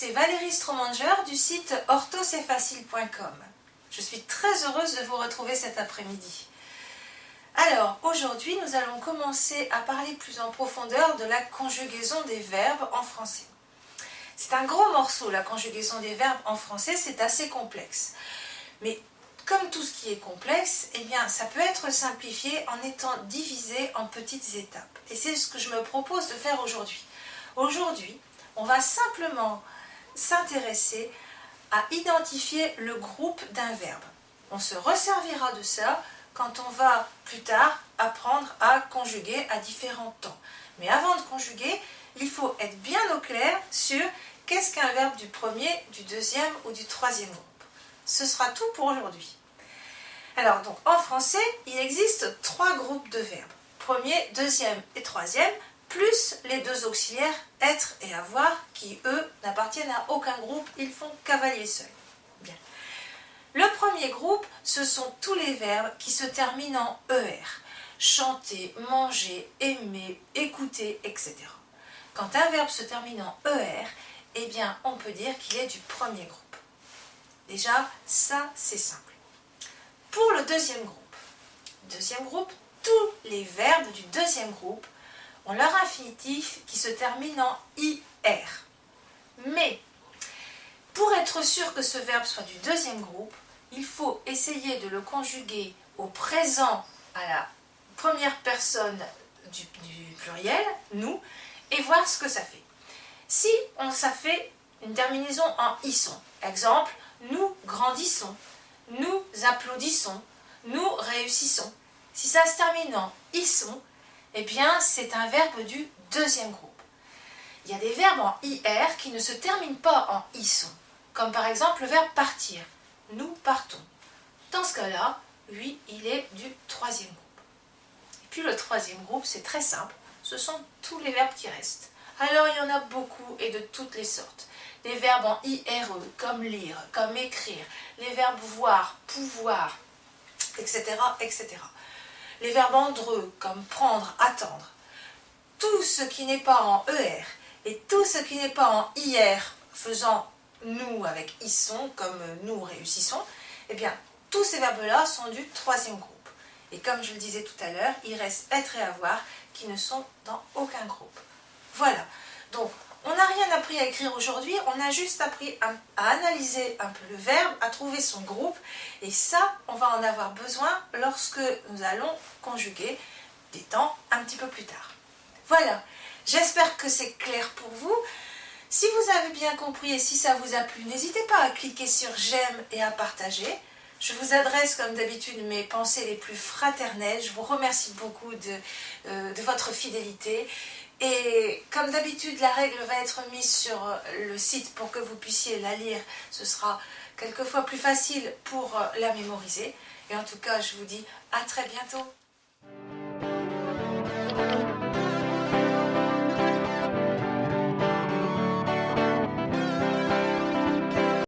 c'est Valérie Stromanger du site orthoc'estfacile.com. Je suis très heureuse de vous retrouver cet après-midi. Alors, aujourd'hui, nous allons commencer à parler plus en profondeur de la conjugaison des verbes en français. C'est un gros morceau, la conjugaison des verbes en français, c'est assez complexe. Mais comme tout ce qui est complexe, eh bien, ça peut être simplifié en étant divisé en petites étapes. Et c'est ce que je me propose de faire aujourd'hui. Aujourd'hui, on va simplement s'intéresser à identifier le groupe d'un verbe. On se resservira de ça quand on va plus tard apprendre à conjuguer à différents temps. Mais avant de conjuguer, il faut être bien au clair sur qu'est-ce qu'un verbe du premier, du deuxième ou du troisième groupe. Ce sera tout pour aujourd'hui. Alors, donc, en français, il existe 3 groupes de verbes. Premier, deuxième et troisième, plus les 2 auxiliaires être et avoir, qui, eux, n'appartiennent à aucun groupe, ils font cavalier seul. Bien. Le premier groupe, ce sont tous les verbes qui se terminent en ER. Chanter, manger, aimer, écouter, etc. Quand un verbe se termine en ER, eh bien, on peut dire qu'il est du premier groupe. Déjà, ça, c'est simple. Pour le deuxième groupe, tous les verbes du deuxième groupe ont leur infinitif qui se termine en IR. Mais, pour être sûr que ce verbe soit du deuxième groupe, il faut essayer de le conjuguer au présent à la première personne du pluriel, nous, et voir ce que ça fait. Si ça fait une terminaison en isson, exemple, nous grandissons, nous applaudissons, nous réussissons. Si ça se termine en isson, eh bien c'est un verbe du deuxième groupe. Il y a des verbes en IR qui ne se terminent pas en isson, comme par exemple le verbe partir. Nous partons. Dans ce cas-là, lui, il est du troisième groupe. Et puis le troisième groupe, c'est très simple, ce sont tous les verbes qui restent. Alors il y en a beaucoup et de toutes les sortes. Des verbes en IRE, comme lire, comme écrire, les verbes voir, pouvoir, etc., etc. Les verbes en DRE, comme prendre, attendre. Tout ce qui n'est pas en ER et tout ce qui n'est pas en IR, faisant nous avec isson, comme nous réussissons, eh bien, tous ces verbes-là sont du troisième groupe. Et comme je le disais tout à l'heure, il reste être et avoir qui ne sont dans aucun groupe. Voilà. Donc, on n'a rien appris à écrire aujourd'hui, on a juste appris à analyser un peu le verbe, à trouver son groupe, et ça, on va en avoir besoin lorsque nous allons conjuguer des temps un petit peu plus tard. Voilà, j'espère que c'est clair pour vous. Si vous avez bien compris et si ça vous a plu, n'hésitez pas à cliquer sur j'aime et à partager. Je vous adresse comme d'habitude mes pensées les plus fraternelles. Je vous remercie beaucoup de votre fidélité. Et comme d'habitude, la règle va être mise sur le site pour que vous puissiez la lire. Ce sera quelquefois plus facile pour la mémoriser. Et en tout cas, je vous dis à très bientôt.